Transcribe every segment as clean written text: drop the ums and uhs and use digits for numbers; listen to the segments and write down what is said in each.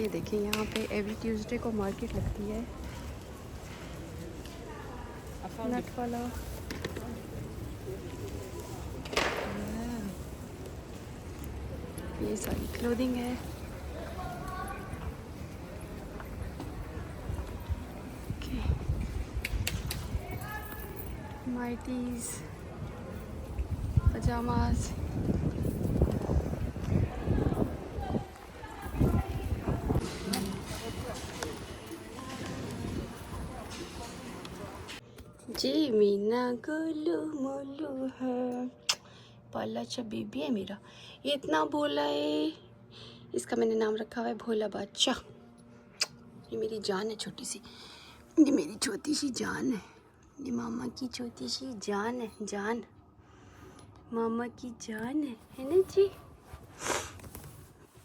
ये देखिए यहाँ पे एवरी ट्यूसडे को मार्केट लगती है नट वाला। ये सारी क्लोथिंग है। Nighties, pyjamas. जी मीना गोलू मोलू है, पाला अच्छा बेबी है मेरा। ये इतना भोला है, इसका मैंने नाम रखा हुआ है भोला बादशाह। ये मेरी जान है छोटी सी, ये मेरी छोटी सी जान है, ये मामा की छोटी सी जान है, जान मामा की जान है ना जी।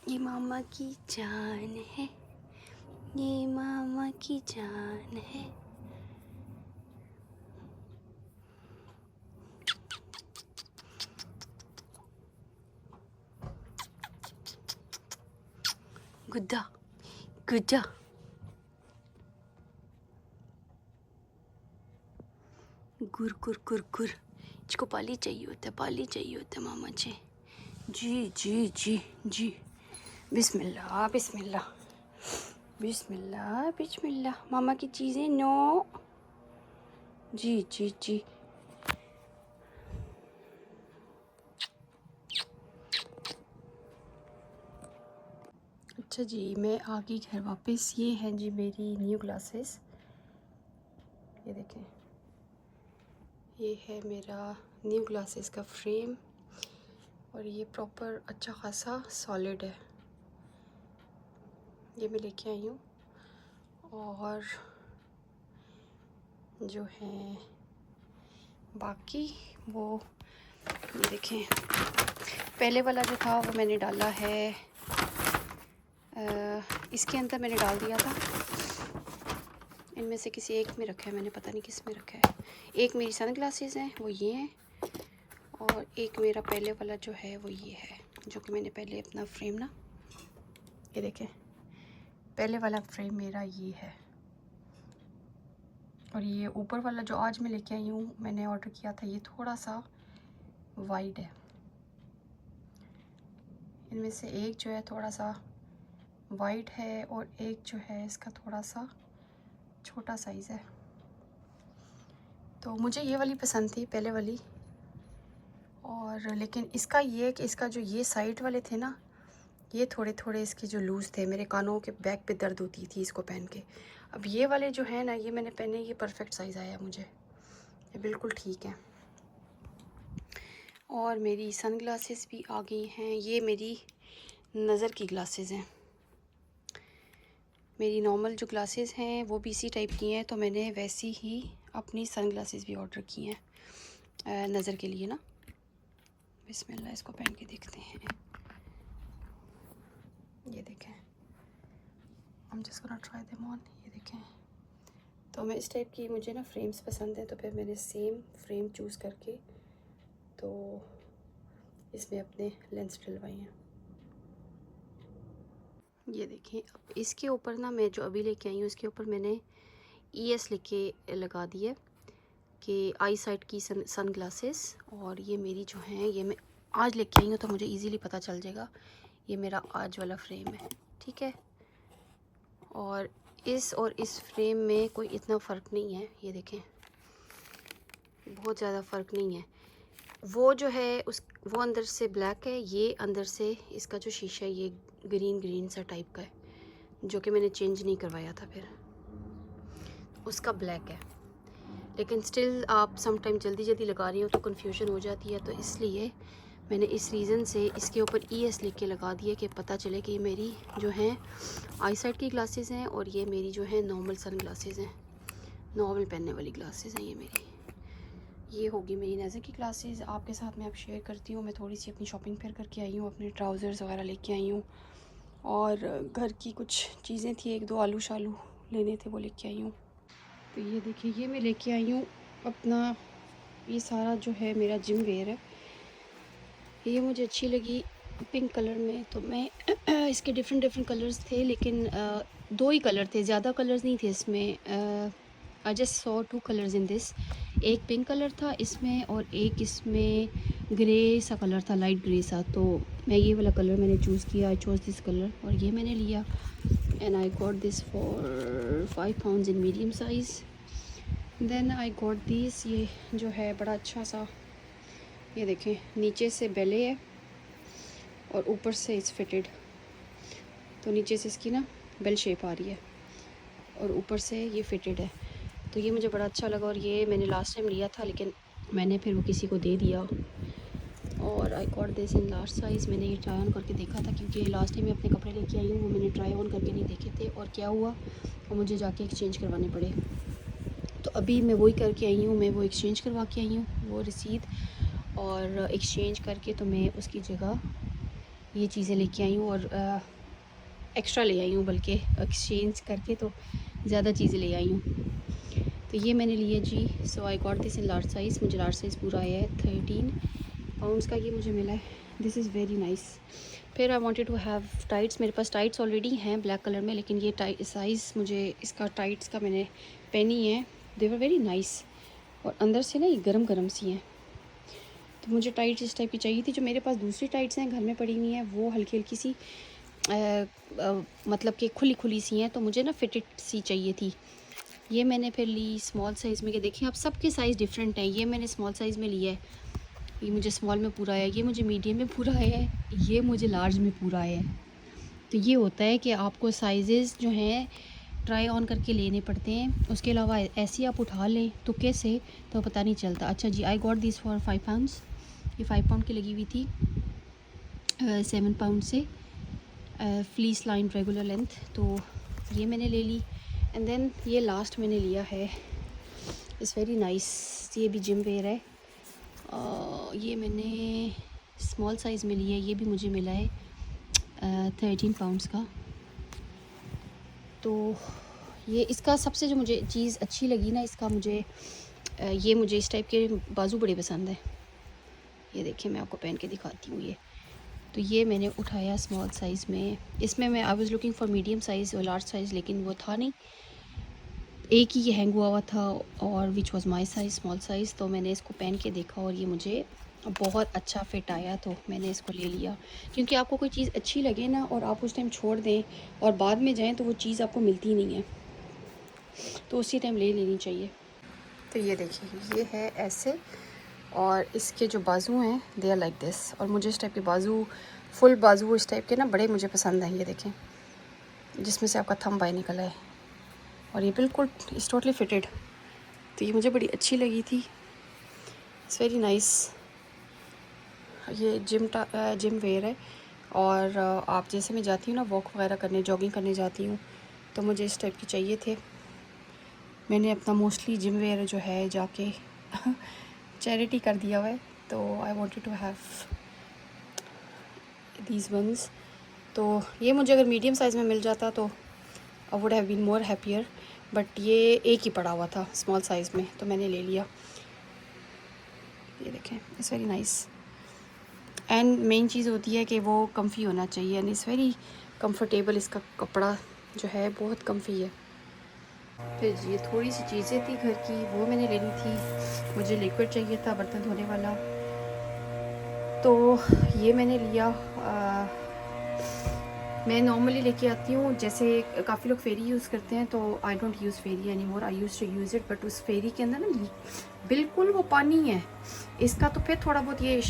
ये मामा की जान है, ये मामा की जान है। गुड्डा गुड्डा। गुर गुर गुर गुर। इसको पाली चाहिए होता है, पाली चाहिए होता है मामा जी। जी जी जी जी। बिस्मिल्लाह बिस्मिल्लाह बिस्मिल्लाह बिस्मिल्लाह। मामा की चीज़ें नो। जी जी जी। अच्छा जी, मैं आ गई घर वापस। ये हैं जी मेरी न्यू ग्लासेस। ये देखें, ये है मेरा न्यू ग्लासेस का फ्रेम और ये प्रॉपर अच्छा खासा सॉलिड है। ये मैं लेके आई हूँ। और जो है बाकी वो ये देखें, पहले वाला जो था वो मैंने डाला है इसके अंदर मैंने डाल दिया था। इनमें से किसी एक में रखा है मैंने, पता नहीं किस में रखा है। एक मेरी सन ग्लासेस हैं, वो ये हैं, और एक मेरा पहले वाला जो है वो ये है, जो कि मैंने पहले अपना फ्रेम ना, ये देखें पहले वाला फ्रेम मेरा ये है। और ये ऊपर वाला जो आज मैं लेके आई हूँ, मैंने ऑर्डर किया था, ये थोड़ा सा वाइड है। इनमें से एक जो है थोड़ा सा वाइड है और एक जो है इसका थोड़ा सा छोटा साइज़ है। तो मुझे ये वाली पसंद थी, पहले वाली। और लेकिन इसका ये है कि इसका जो ये साइड वाले थे ना, ये थोड़े थोड़े इसके जो लूज़ थे, मेरे कानों के बैक पे दर्द होती थी इसको पहन के। अब ये वाले जो है ना, ये मैंने पहने, ये परफेक्ट साइज़ आया मुझे, ये बिल्कुल ठीक है। और मेरी सन ग्लासेस भी आ गई हैं। ये मेरी नज़र की ग्लासेस हैं। मेरी नॉर्मल जो ग्लासेस हैं वो भी इसी टाइप की हैं, तो मैंने वैसी ही अपनी सन ग्लासेस भी ऑर्डर की हैं नज़र के लिए ना। बिस्मिल्लाह, इसको पहन के देखते हैं। ये देखें, I'm just gonna try them on। ये देखें, तो मैं इस टाइप की, मुझे ना फ्रेम्स पसंद है, तो फिर मैंने सेम फ्रेम चूज़ करके तो इसमें अपने लेंस डलवाए हैं। ये देखें, अब इसके ऊपर ना मैं जो अभी लेके आई हूँ, इसके ऊपर मैंने ES लिख के लगा दी है कि आई साइट की सन ग्लासेस। और ये मेरी जो हैं, ये मैं आज लेके आई हूँ, तो मुझे इजीली पता चल जाएगा ये मेरा आज वाला फ्रेम है, ठीक है। और इस फ्रेम में कोई इतना फ़र्क नहीं है, ये देखें बहुत ज़्यादा फ़र्क नहीं है। वो जो है वो अंदर से ब्लैक है, ये अंदर से इसका जो शीशा है ये ग्रीन ग्रीन सा टाइप का है, जो कि मैंने चेंज नहीं करवाया था, फिर उसका ब्लैक है। लेकिन स्टिल आप सम टाइम जल्दी जल्दी लगा रही हो तो कन्फ्यूजन हो जाती है, तो इसलिए मैंने इस रीज़न से इसके ऊपर ES लिख के लगा दिया कि पता चले कि मेरी जो है आई साइट की ग्लासेस हैं और ये मेरी जो है नॉर्मल सन ग्लासेस हैं, नॉर्मल पहनने वाली ग्लासेस हैं ये मेरी। ये होगी मेरी नज़र की ग्लासेस। आपके साथ मैं अब शेयर करती हूँ। मैं थोड़ी सी अपनी शॉपिंग फिर करके आई हूँ, अपने ट्राउज़र्स वगैरह लेके आई हूँ, और घर की कुछ चीज़ें थी, एक दो आलू शालू लेने थे, वो लेके आई हूँ। तो ये देखिए, ये मैं लेके आई हूँ अपना, ये सारा जो है मेरा जिम वेयर है। ये मुझे अच्छी लगी पिंक कलर में। तो मैं इसके डिफरेंट कलर्स थे, लेकिन 2 ही कलर थे, ज़्यादा कलर्स नहीं थे इसमें। I just saw 2 colours in this. एक पिंक कलर था इसमें और एक इसमें ग्रे सा कलर था, लाइट ग्रे सा। तो मैं ये वाला कलर मैंने चूज़ किया, आई चूज़ दिस कलर, और ये मैंने लिया। And I got this for 5 pounds in medium size. Then I got this, ये जो है बड़ा अच्छा सा, ये देखें, नीचे से बेले है और ऊपर से इट्स फिटेड। तो नीचे से इसकी ना बेल शेप आ रही है और ऊपर से ये फिटेड है। तो ये मुझे बड़ा अच्छा लगा, और ये मैंने लास्ट टाइम लिया था, लेकिन मैंने फिर वो किसी को दे दिया। और आई got this in large size. मैंने ये ट्राई ऑन करके देखा था, क्योंकि लास्ट टाइम मैं अपने कपड़े लेके आई हूँ, वो मैंने ट्राई ऑन करके नहीं देखे थे, और क्या हुआ, और मुझे जाके एक्सचेंज करवाने पड़े। तो अभी मैं वही करके आई हूँ, मैं वो एक्सचेंज करवा के आई हूँ, वो रसीद और एक्सचेंज करके तो मैं उसकी जगह ये चीज़ें लेके आई हूँ, और एक्स्ट्रा ले आई हूँ, बल्कि एक्सचेंज करके तो ज़्यादा चीज़ें ले आई हूँ। तो ये मैंने लिया जी। So I got this in large size. मुझे लार्ज साइज़ पूरा आया है, 13 पाउंड्स का ये मुझे मिला है। This is very nice. फिर I wanted to have tights. मेरे पास टाइट्स ऑलरेडी हैं ब्लैक कलर में, लेकिन ये साइज़ मुझे इसका टाइट्स का मैंने पहनी है। दे वर वेरी नाइस, और अंदर से ना ये गरम गरम सी हैं। तो मुझे टाइट्स इस टाइप की चाहिए थी। जो मेरे पास दूसरी टाइट्स हैं घर में पड़ी हुई हैं, वो हल्की हल्की सी मतलब कि खुली खुली सी हैं, तो मुझे ना फिटेड सी चाहिए थी। ये मैंने फिर ली स्मॉल साइज़ में, कि देखें अब सबके साइज़ डिफरेंट हैं। ये मैंने स्मॉल साइज़ में लिया है, ये मुझे स्मॉल में पूरा आया, ये मुझे मीडियम में पूरा आया है, ये मुझे लार्ज में पूरा आया है। तो ये होता है कि आपको साइज़ेस जो हैं ट्राई ऑन करके लेने पड़ते हैं, उसके अलावा ऐसे आप उठा लें तो कैसे, तो पता नहीं चलता। अच्छा जी, I got this for 5 pounds. ये 5 पाउंड की लगी हुई थी, 7 पाउंड से फ्लीस लाइन रेगुलर लेंथ। तो ये मैंने ले ली। एंड देन ये लास्ट मैंने लिया है, इट्स वेरी नाइस। ये भी जिम वेयर है। ये मैंने स्मॉल साइज़ में लिया है, ये भी मुझे मिला है 13 पाउंड्स का। तो ये इसका सबसे जो मुझे चीज़ अच्छी लगी ना, इसका मुझे ये मुझे इस टाइप के बाजू बड़े पसंद है। ये देखिए, मैं आपको पहन के दिखाती हूँ। ये तो ये मैंने उठाया स्मॉल साइज़ में। इसमें मैं I was looking for medium size और लार्ज साइज़, लेकिन वो था नहीं, एक ही ये हैंग हुआ था, और which was my size small size. तो मैंने इसको पहन के देखा और ये मुझे बहुत अच्छा फिट आया, तो मैंने इसको ले लिया। क्योंकि आपको कोई चीज़ अच्छी लगे ना, और आप उस टाइम छोड़ दें और बाद में जाएं, तो वो चीज़ आपको मिलती नहीं है, तो उसी टाइम ले लेनी चाहिए। तो ये देखिए, ये है ऐसे, और इसके जो बाजू हैं दे आर लाइक दिस। और मुझे इस टाइप के बाजू, फुल बाजू इस टाइप के ना बड़े मुझे पसंद हैं। ये देखें, जिसमें से आपका थंब बाहर निकला है, और ये बिल्कुल इस टोटली फिटेड। तो ये मुझे बड़ी अच्छी लगी थी, इट्स वेरी नाइस। ये जिम वेयर है, और आप जैसे मैं जाती हूँ ना वॉक वगैरह करने, जॉगिंग करने जाती हूँ, तो मुझे इस टाइप के चाहिए थे। मैंने अपना मोस्टली जिम वेयर जो है जाके चैरिटी कर दिया हुआ है। तो I wanted to have these ones. तो ये मुझे अगर मीडियम साइज़ में मिल जाता तो I would have been more happier, but ये एक ही पड़ा हुआ था स्मॉल साइज़ में, तो मैंने ले लिया। ये देखें, it's very nice. And main चीज़ होती है कि वो कम्फ़ी होना चाहिए, एंड इट्स वेरी कंफर्टेबल। इसका कपड़ा जो है बहुत कम्फ़ी है। फिर ये थोड़ी सी चीज़ें थी घर की, वो मैंने लेनी थी। मुझे लिक्विड चाहिए था बर्तन धोने वाला, तो ये मैंने लिया। मैं नॉर्मली लेके आती हूँ, जैसे काफ़ी लोग फेरी यूज़ करते हैं, तो I don't use Fairy any more, I use to use it. But उस फेरी के अंदर ना बिल्कुल वो पानी है इसका, तो फिर थोड़ा बहुत ये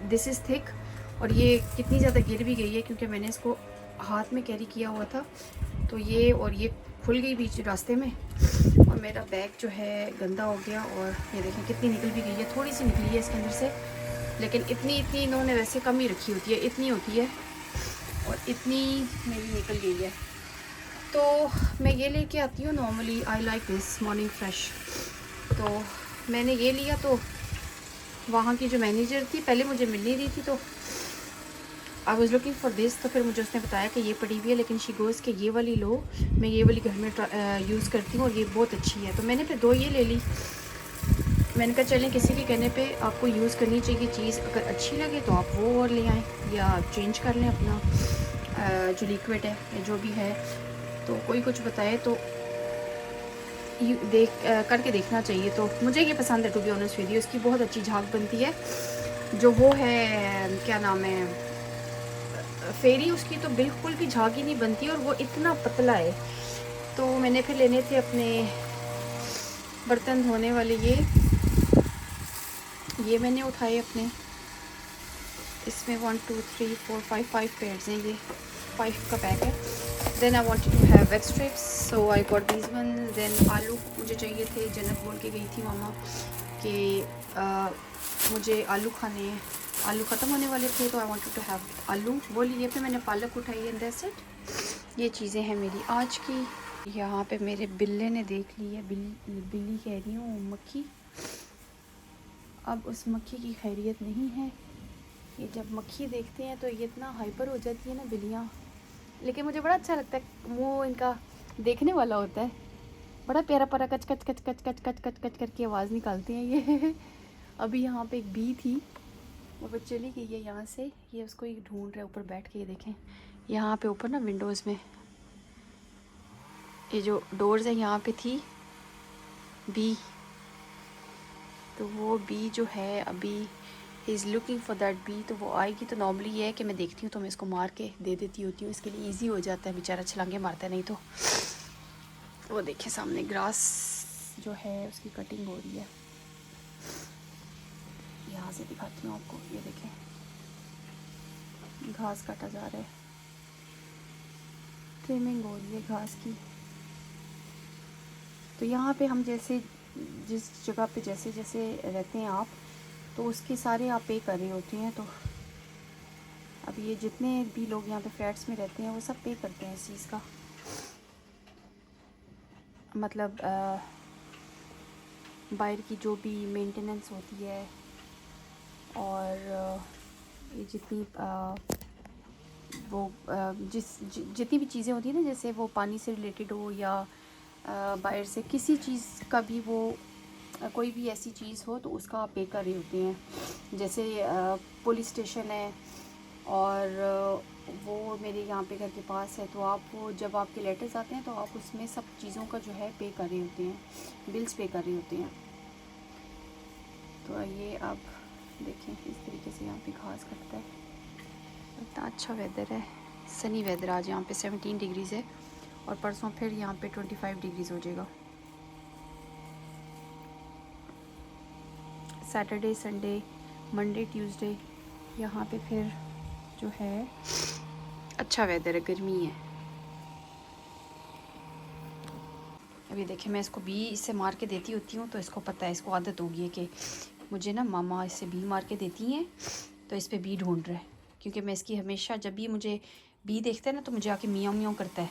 दिस इज़ थिक, और ये कितनी ज़्यादा गिर भी गई है, क्योंकि मैंने इसको हाथ में कैरी किया हुआ था। तो ये, और ये खुल गई बीच रास्ते में, और मेरा बैग जो है गंदा हो गया। और ये देखें कितनी निकल भी गई है, थोड़ी सी निकली है इसके अंदर से, लेकिन इतनी इन्होंने वैसे कम ही रखी होती है, इतनी होती है, और इतनी मेरी निकल गई है। तो मैं ये लेके आती हूँ normally, I like this morning fresh. तो मैंने ये लिया, तो वहाँ की जो मैनेजर थी पहले मुझे मिल नहीं रही थी, तो I was looking for this. तो फिर मुझे उसने बताया कि ये पड़ी हुई है, लेकिन शी गोज़ के ये वाली लो, मैं ये वाली घर में यूज़ करती हूँ और ये बहुत अच्छी है। तो मैंने फिर 2 ये ले ली। मैंने कहा चलें किसी के कहने पे आपको यूज़ करनी चाहिए चीज़, अगर अच्छी लगे तो आप वो और ले आएँ या चेंज कर लें अपना जो लिक्विड है या जो भी है। तो कोई कुछ बताए तो करके देखना चाहिए। तो मुझे ये पसंद है to be honest with you, इसकी बहुत अच्छी झाग बनती है। जो वो है क्या नाम है फेरी, उसकी तो बिल्कुल भी झाग ही नहीं बनती और वो इतना पतला है। तो मैंने फिर लेने थे अपने बर्तन धोने वाले, ये मैंने उठाए अपने, इसमें 1 2 3 4 5 पेयर्स हैं, ये 5 का पैक है। Then I wanted to have wet strips, so I got these one. देन आलू मुझे चाहिए थे, जन्नत बोल के गई थी मामा कि मुझे आलू खाने हैं, आलू ख़त्म होने वाले थे तो आई वांटेड टू हैव आलू, वो लिए। फिर मैंने पालक उठाई है, दैट्स इट। ये चीज़ें हैं मेरी आज की। यहाँ पे मेरे बिल्ले ने देख ली है, बिल्ली कह रही हूँ, मक्खी। अब उस मक्खी की खैरियत नहीं है। ये जब मक्खी देखते हैं तो ये इतना हाइपर हो जाती है ना बिल्लियाँ, लेकिन मुझे बड़ा अच्छा लगता है, वो इनका देखने वाला होता है, बड़ा प्यारा प्यारा कच कच कच कच कच कच कच कच करके आवाज़ निकालते हैं ये। अभी यहाँ पे एक बी थी, वो बस चली गई है यहाँ से, ये उसको ही ढूंढ रहा है ऊपर बैठ के। ये देखें यहाँ पे ऊपर ना विंडोज़ में ये जो डोर्स है यहाँ पे थी बी, तो वो बी जो है अभी is looking for that B, तो वो आएगी। तो नॉर्मली ये है कि मैं देखती हूँ तो मैं इसको मार के दे देती होती हूँ, इसके लिए इजी हो जाता है, बेचारा छलांगे मारता है नहीं तो। वो देखें सामने ग्रास जो है उसकी कटिंग हो रही है, यहाँ से दिखाती हूँ आपको, ये देखें घास काटा जा रहा है, ट्रिमिंग हो रही है घास की। तो यहाँ पे हम जैसे जिस जगह पे जैसे जैसे रहते हैं आप, तो उसके सारे आप पे कर रहे होते हैं। तो अब ये जितने भी लोग यहाँ पे फ्लैट्स में रहते हैं वो सब पे करते हैं इस चीज़ का, मतलब बाहर की जो भी मेंटेनेंस होती है और ये जितनी जितनी भी चीज़ें होती हैं ना, जैसे वो पानी से रिलेटेड हो या बाहर से किसी चीज़ का भी वो कोई भी ऐसी चीज़ हो तो उसका आप पे कर रहे होते हैं। जैसे पुलिस स्टेशन है और वो मेरे यहाँ पे घर के पास है, तो आप वो जब आपके लेटर्स आते हैं तो आप उसमें सब चीज़ों का जो है पे कर रहे होते हैं, बिल्स पे कर रहे होते हैं। तो ये आप देखें इस तरीके से यहाँ पे घास कटता है। इतना अच्छा वेदर है, सनी वेदर। आज यहाँ पे 17 डिग्रीज़ है और परसों फिर यहाँ पे 25 डिग्रीज़ हो जाएगा। सैटरडे संडे मंडे ट्यूसडे यहाँ पे फिर जो है अच्छा वेदर है, गर्मी है। अभी देखें मैं इसको भी इससे मार के देती होती हूँ, तो इसको पता है, इसको आदत होगी है कि मुझे ना मामा इससे भी मार के देती हैं, तो इस पर बी ढूंढ रहा है। क्योंकि मैं इसकी हमेशा जब भी मुझे बी देखता है ना तो मुझे आके मियाँ मियाँ करता है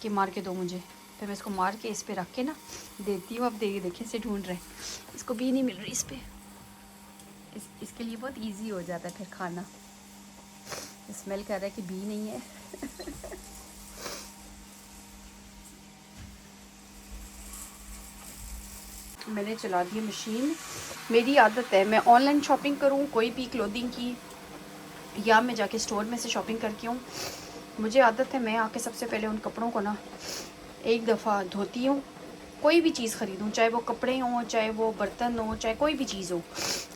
कि मार के दो मुझे। फिर मैं इसको मार के इस पर रख के ना देती हूँ। अब देखें इसे ढूंढ रहे हैं, इसको बी नहीं मिल रही इस पर। इसके लिए बहुत ईजी हो जाता है फिर खाना। स्मेल कर रहा है कि बी नहीं है। मैंने चला दी मशीन। मेरी आदत है मैं ऑनलाइन शॉपिंग करूँ कोई भी क्लोथिंग की, या मैं जाके स्टोर में से शॉपिंग करके हूँ, मुझे आदत है मैं आके सबसे पहले उन कपड़ों को ना एक दफ़ा धोती हूँ। कोई भी चीज़ ख़रीदूँ, चाहे वो कपड़े हों, चाहे वो बर्तन हो, चाहे कोई भी चीज़ हो।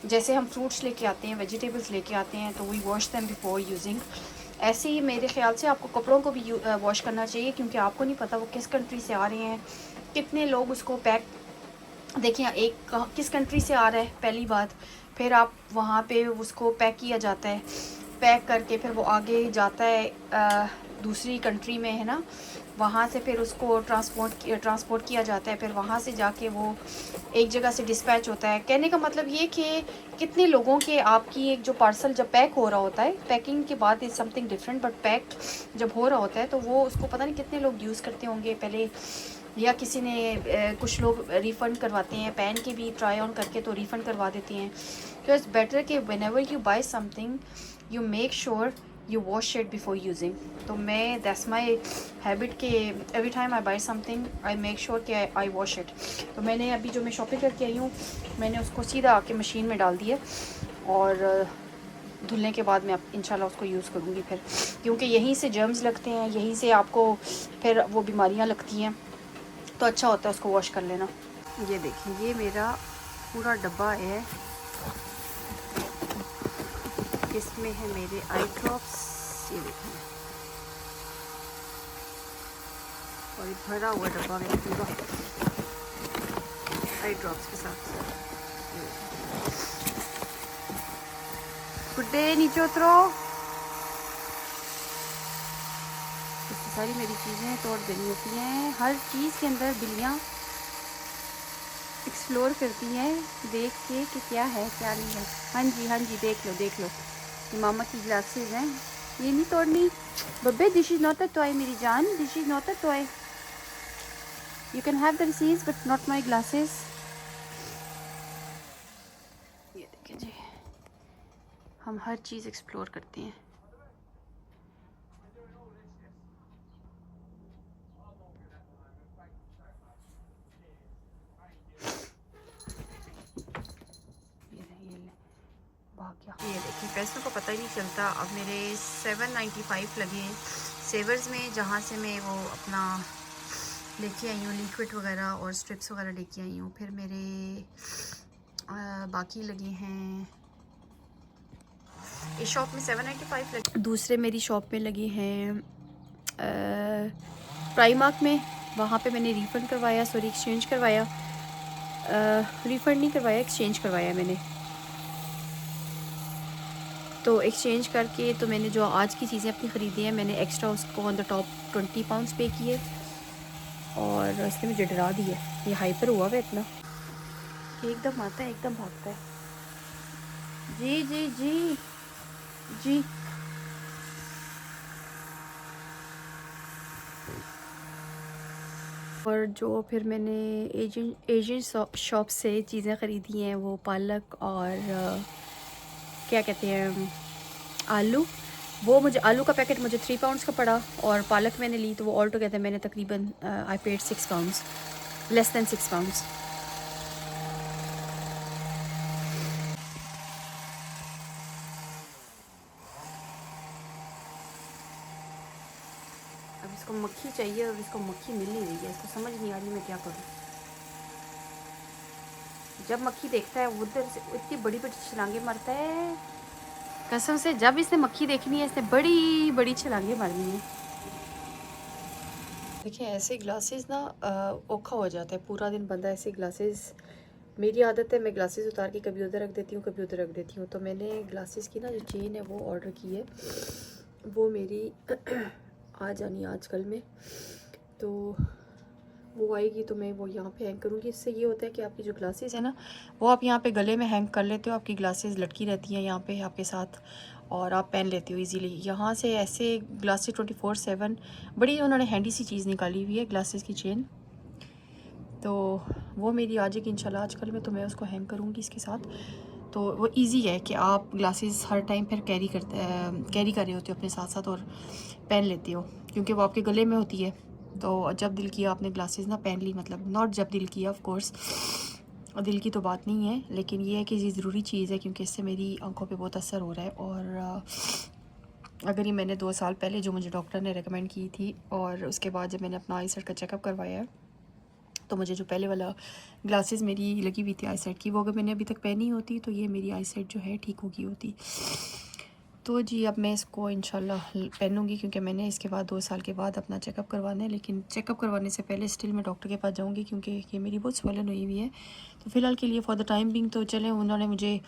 जैसे हम फ्रूट्स लेके आते हैं, वेजिटेबल्स लेके आते हैं, तो we wash them before using. ऐसे ही मेरे ख्याल से आपको कपड़ों को भी वॉश करना चाहिए, क्योंकि आपको नहीं पता वो किस कंट्री से आ रहे हैं, कितने लोग उसको पैक, देखिए एक किस कंट्री से आ रहा है पहली बात, फिर आप वहाँ पे उसको पैक किया जाता है, पैक करके फिर वो आगे जाता है दूसरी कंट्री में, है ना, वहाँ से फिर उसको ट्रांसपोर्ट किया जाता है, फिर वहाँ से जाके वो एक जगह से डिस्पैच होता है। कहने का मतलब ये कि कितने लोगों के आपकी एक जो पार्सल जब पैक हो रहा होता है, पैकिंग के बाद is something different, but pack जब हो रहा होता है तो वो उसको पता नहीं कितने लोग यूज़ करते होंगे पहले, या किसी ने कुछ लोग रिफ़ंड करवाते हैं, पहन के भी ट्राई ऑन करके तो रिफ़ंड करवा देते हैं। तो इट्स बेटर कि whenever you buy something you make sure you wash it before using. तो मैं that's my habit कि every time I buy something I make sure कि I wash it. तो मैंने अभी जो मैं शॉपिंग करके आई हूँ मैंने उसको सीधा आके मशीन में डाल दिया और धुलने के बाद मैं इंशाल्लाह उसको यूज़ करूँगी फिर, क्योंकि यहीं से जर्म्स लगते हैं, यहीं से आपको फिर वो बीमारियाँ लगती हैं, तो अच्छा होता है उसको वॉश कर लेना। ये देखिए ये मेरा पूरा डब्बा है, इसमें है मेरे आई ड्रॉप्स, ये देखिए, और भरा हुआ डब्बा मेरा पूरा आई ड्रॉप्स के साथ। गुड डे, नीचे उतरो। इसकी सारी मेरी चीज़ें तोड़ देनी होती हैं, हर चीज़ के अंदर बिल्लियाँ एक्सप्लोर करती हैं देख के कि क्या है क्या नहीं है। हाँ जी हाँ जी, देख लो देख लो, मामा की ग्लासेस हैं, ये नहीं तोड़नी। बब्बे this is not a toy मेरी जान, this is not a toy, you can have the receives but not my glasses. ये देखिए जी, हम हर चीज़ एक्सप्लोर करते हैं। ये देखिए पैसों का पता ही नहीं चलता। अब मेरे 795 लगे सेवर्स में, जहाँ से मैं वो अपना लेके आई हूँ लिक्विड वगैरह और स्ट्रिप्स वगैरह लेके आई हूँ। फिर मेरे बाकी लगे हैं इस शॉप में 795 लगे, दूसरे मेरी शॉप में लगे हैं प्राइमार्क में, वहाँ पे मैंने रिफ़ंड करवाया, सॉरी एक्सचेंज करवाया, रिफ़ंड नहीं करवाया, एक्सचेंज करवाया मैंने। तो एक्सचेंज करके तो मैंने जो आज की चीज़ें अपनी ख़रीदी हैं मैंने एक्स्ट्रा उसको ऑन द टॉप 20 पाउंड्स पे किए, और उसने मुझे डरा दिया, ये हाइपर हुआ है इतना, एकदम आता है एकदम भागता है। जी जी जी जी, और जो फिर मैंने एजेंट शॉप से चीज़ें ख़रीदी हैं वो पालक और क्या कहते हैं आलू, वो मुझे आलू का पैकेट मुझे 3 पाउंड्स का पड़ा, और पालक मैंने ली तो वो ऑल टुगेदर मैंने तकरीबन I paid 6 pounds, less than 6 pounds. अब इसको मक्खी चाहिए और इसको मक्खी मिल नहीं रही है, इसको समझ नहीं आ रही मैं क्या करूँ। जब मक्खी देखता है उधर से इतनी बड़ी बड़ी छलांगे मारता है, कसम से जब इसने मक्खी देखनी है इसने बड़ी बड़ी छलांगे मारनी है। देखिए ऐसे ग्लासेस ना औखा हो जाता है, पूरा दिन बंदा ऐसे ग्लासेस, मेरी आदत है मैं ग्लासेस उतार के कभी उधर रख देती हूँ कभी उधर रख देती हूँ। तो मैंने ग्लासेस की ना जो चेन है वो ऑर्डर की है, वो मेरी आ जानी आजकल में, तो वो आएगी तो मैं वो यहाँ पे हैंग करूँगी। इससे ये होता है कि आपकी जो ग्लासेस है ना वो आप यहाँ पे गले में हैंग कर लेते हो, आपकी ग्लासेस लटकी रहती हैं यहाँ पे आपके साथ, और आप पहन लेते हो इजीली। यहाँ से ऐसे ग्लासेस 24/7, बड़ी उन्होंने हैंडी सी चीज़ निकाली हुई है ग्लासेस की चेन, तो वो मेरी आ जाएगी इंशाल्लाह आजकल में, तो मैं उसको हैंग करूँगी इसके साथ। तो वो इजी है कि आप ग्लासेस हर टाइम फिर कैरी कर रहे होते हो अपने साथ साथ और पहन लेते हो, क्योंकि वो आपके गले में होती है। तो जब दिल किया आपने ग्लासेस ना पहन ली, मतलब नॉट जब दिल किया ऑफ कोर्स, दिल की तो बात नहीं है, लेकिन ये है कि ये ज़रूरी चीज़ है क्योंकि इससे मेरी आंखों पे बहुत असर हो रहा है। और अगर ये मैंने 2 साल पहले जो मुझे डॉक्टर ने रेकमेंड की थी, और उसके बाद जब मैंने अपना आई साइट का चेकअप करवाया है, तो मुझे जो पहले वाला ग्लासेस मेरी लगी हुई थी आई साइट की, वो अगर मैंने अभी तक पहनी होती तो ये मेरी आई साइट जो है ठीक हो गई होती। तो जी अब मैं इसको इंशाल्लाह पहनूंगी, क्योंकि मैंने इसके बाद 2 साल के बाद अपना चेकअप करवाना है, लेकिन चेकअप करवाने से पहले स्टिल मैं डॉक्टर के पास जाऊंगी क्योंकि ये मेरी बहुत स्वलन हुई हुई है। तो फ़िलहाल के लिए फॉर द टाइम बिंग तो चले, उन्होंने मुझे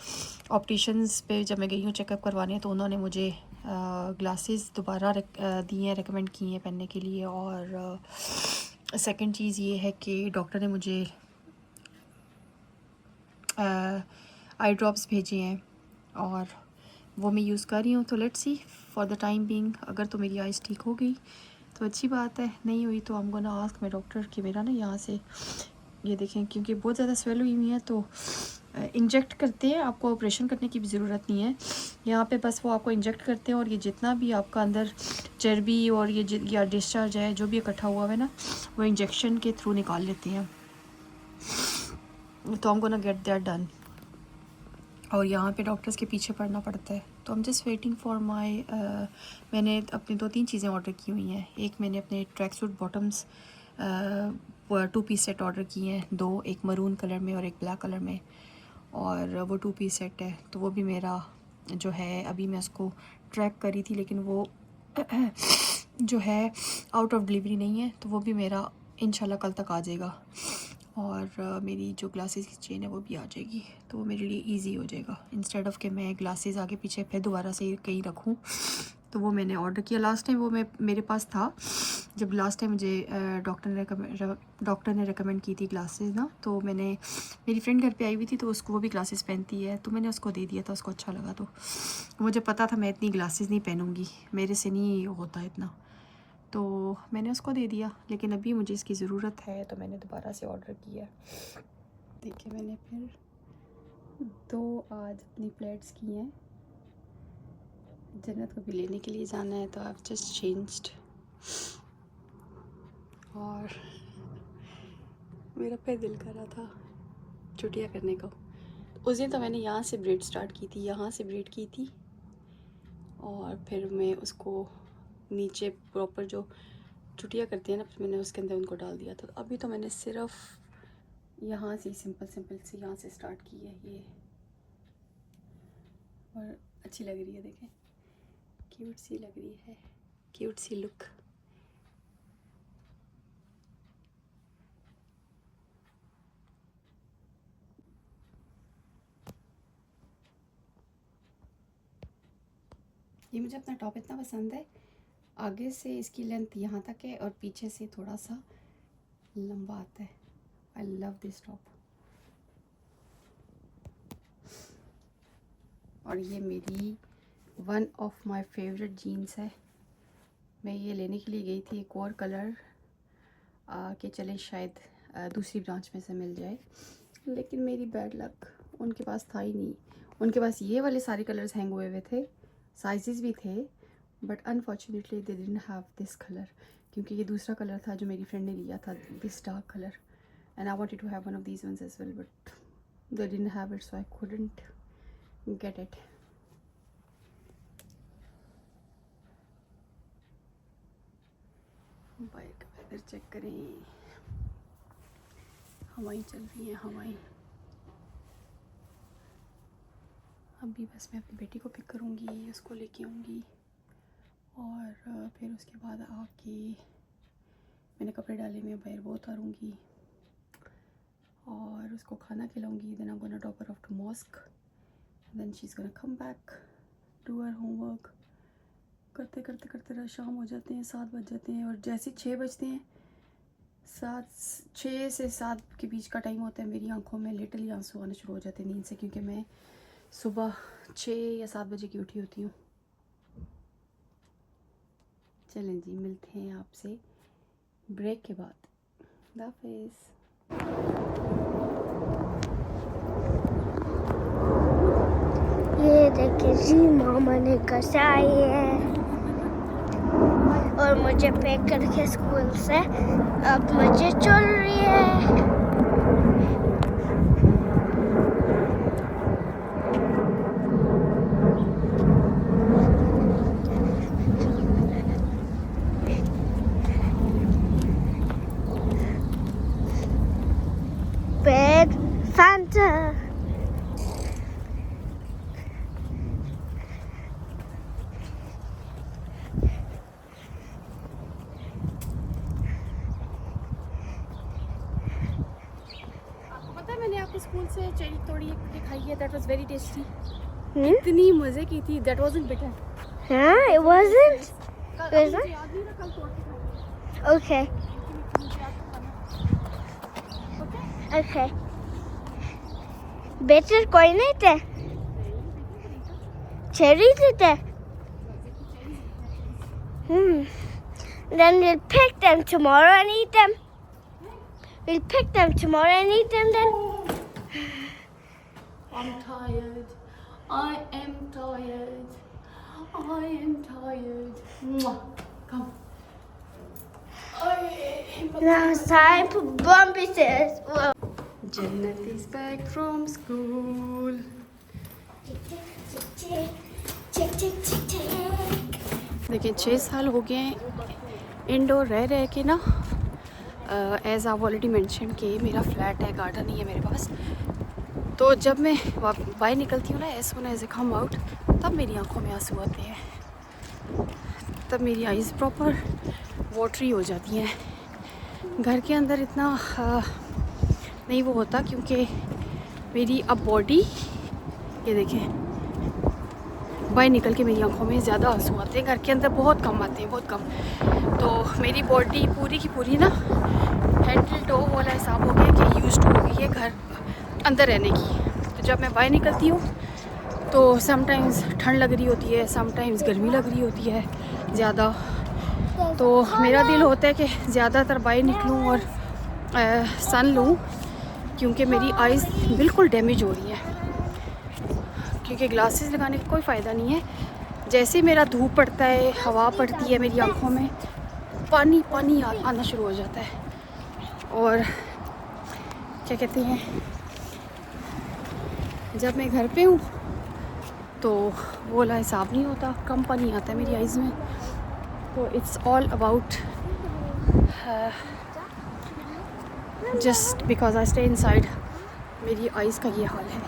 ऑप्टिशन्स पे जब मैं गई हूँ चेकअप करवाने, तो उन्होंने मुझे ग्लासेस दोबारा दिए हैं, रिकमेंड किए हैं पहनने के लिए। और सेकंड चीज़ ये है कि डॉक्टर ने मुझे आई ड्रॉप्स भेजे हैं और वो मैं यूज़ कर रही हूँ। तो let's see for the time being, अगर तो मेरी आइज़ ठीक हो गई तो अच्छी बात है, नहीं हुई तो आई am gonna ask my doctor कि मेरा ना यहाँ से ये देखें, क्योंकि बहुत ज़्यादा स्वेल हुई हुई है, तो इंजेक्ट करते हैं, आपको ऑपरेशन करने की भी ज़रूरत नहीं है। यहाँ पे बस वो आपको इंजेक्ट करते हैं और ये जितना भी आपका अंदर चर्बी और ये या डिस्चार्ज है जो भी इकट्ठा हुआ है ना, वो इंजेक्शन के थ्रू निकाल लेते हैं। तो हम गोना गेट दैट डन। और यहाँ पे डॉक्टर्स के पीछे पड़ना पड़ता है। तो I'm just waiting for my मैंने अपनी 2-3 चीज़ें ऑर्डर की हुई हैं। एक मैंने अपने track suit bottoms 2 piece set order किए हैं, 2, एक मरून कलर में और एक ब्लैक कलर में, और वो 2 पीस सेट है। तो वो भी मेरा जो है, अभी मैं उसको ट्रैक करी थी लेकिन वो जो है आउट ऑफ डिलीवरी नहीं है, तो वो भी मेरा इंशाल्लाह कल तक आ जाएगा। और मेरी जो ग्लासेस की चेन है वो भी आ जाएगी, तो वो मेरे लिए इजी हो जाएगा। इंस्टेड ऑफ कि मैं ग्लासेस आगे पीछे फिर दोबारा से कहीं रखूं, तो वो मैंने ऑर्डर किया। लास्ट टाइम वो मेरे पास था, जब लास्ट टाइम मुझे डॉक्टर ने रेकमेंड की थी ग्लासेस ना, तो मैंने, मेरी फ्रेंड घर पे आई हुई थी तो उसको वो भी ग्लासेस पहनती है, तो मैंने उसको दे दिया था, उसको अच्छा लगा। तो मुझे पता था मैं इतनी ग्लासेस नहीं पहनूँगी, मेरे से नहीं होता इतना, तो मैंने उसको दे दिया। लेकिन अभी मुझे इसकी ज़रूरत है तो मैंने दोबारा से ऑर्डर किया। देखिए मैंने फिर 2 आज अपनी प्लेट्स की हैं। जन्नत को भी लेने के लिए जाना है, तो आई जस्ट चेंज्ड। और मेरा फिर दिल कर रहा था छुट्टियाँ करने को। उस दिन तो मैंने यहाँ से ब्रेड स्टार्ट की थी, यहाँ से ब्रेड की थी, और फिर मैं उसको नीचे प्रॉपर जो छुट्टियाँ करती है ना, फिर मैंने उसके अंदर उनको डाल दिया था। अभी तो मैंने सिर्फ यहाँ से सिंपल से यहाँ से स्टार्ट की है ये, और अच्छी लग रही है। देखें क्यूट सी लग रही है, क्यूट सी लुक। ये मुझे अपना टॉप इतना पसंद है, आगे से इसकी लेंथ यहाँ तक है और पीछे से थोड़ा सा लंबा आता है। I love this top. और ये मेरी one of my favourite jeans है। मैं ये लेने के लिए गई थी, एक और कलर कि चले शायद दूसरी ब्रांच में से मिल जाए, लेकिन मेरी बैड लक, उनके पास था ही नहीं। उनके पास ये वाले सारे कलर्स हैंग हुए हुए थे, साइजेस भी थे, but unfortunately they didn't have this colour, क्योंकि ये दूसरा कलर था जो मेरी फ्रेंड ने लिया था, this dark colour, and I wanted to have one of these ones as well, but they didn't have it, so I couldn't get it. बाहर का वेदर चेक करें, हवाएं चल रही हैं, हवाएं। अभी बस मैं अपनी बेटी को पिक करूँगी, उसको लेके आऊँगी, और फिर उसके बाद आके मैंने कपड़े डाले में बाहर वो उतारूँगी और उसको खाना खिलाऊँगी। Then I am gonna drop her off to mosque, then she is gonna come back do her homework. करते करते करते शाम हो जाते हैं, 7 बज जाते हैं, और जैसे 6 बजते हैं, 6 से 7 के बीच का टाइम होता है, मेरी आंखों में लिटरली आंसू आने शुरू हो जाते हैं नींद से, क्योंकि मैं सुबह 6 या 7 बजे की उठी होती हूँ। चलें जी, मिलते हैं आपसे ब्रेक के बाद। खुदा हाफिज़। ये देखिए जी, मामा ने कैसे आई है और मुझे पैक करके स्कूल से अब मुझे चल रही है। Big Fanta. मैंने आपके स्कूल से चेरी तोड़ी के खाई है, दैट वाज वेरी टेस्टी। इतनी मजे की थी, दैट वाजंट बिटर। हाँ, it wasn't. याद नहीं रहा, कल तोड़ के खाएंगे। Okay. Okay. Bitter कोई नहीं थे? Cherry थे? Then we'll pick them tomorrow and eat them. We'll pick them tomorrow and eat them then. I'm tired. I am tired. I am tired. Mwah. Come. Now it's time for Bumpy says. Whoa. Jannat is back from school. देखिए 6 साल हो गए हैं indoor रह रह के ना। As I already mention कि मेरा फ्लैट है, गार्डन नहीं है मेरे पास। तो जब मैं बाहर निकलती हूँ ना, as soon as I come out, तब मेरी आंखों में आंसू आते हैं, तब मेरी आईज़ प्रॉपर वाटरी हो जाती हैं। घर के अंदर इतना नहीं वो होता, क्योंकि मेरी अब बॉडी, ये देखें, बाहर निकल के मेरी आंखों में ज़्यादा आंसू आते हैं। घर के अंदर बहुत कम आते हैं, बहुत कम। तो मेरी बॉडी पूरी की पूरी ना हेड टू टो वाला हिसाब हो गया कि यूज्ड हो गई है घर अंदर रहने की। तो जब मैं बाहर निकलती हूँ तो समटाइम्स ठंड लग रही होती है, समटाइम्स गर्मी लग रही होती है ज़्यादा। तो मेरा दिल होता है कि ज़्यादातर बाहर निकलूँ और सन लूँ, क्योंकि मेरी आइज़ बिल्कुल डैमेज हो रही है। क्योंकि ग्लासेस लगाने का कोई फ़ायदा नहीं है। जैसे मेरा धूप पड़ता है, हवा पड़ती है, मेरी आंखों में पानी पानी आना शुरू हो जाता है। और क्या कहते हैं, जब मैं घर पे हूँ तो वो वाला हिसाब नहीं होता, कम पानी आता है मेरी आइज़ में। तो it's all about just because I stay inside, मेरी आइज़ का ये हाल है।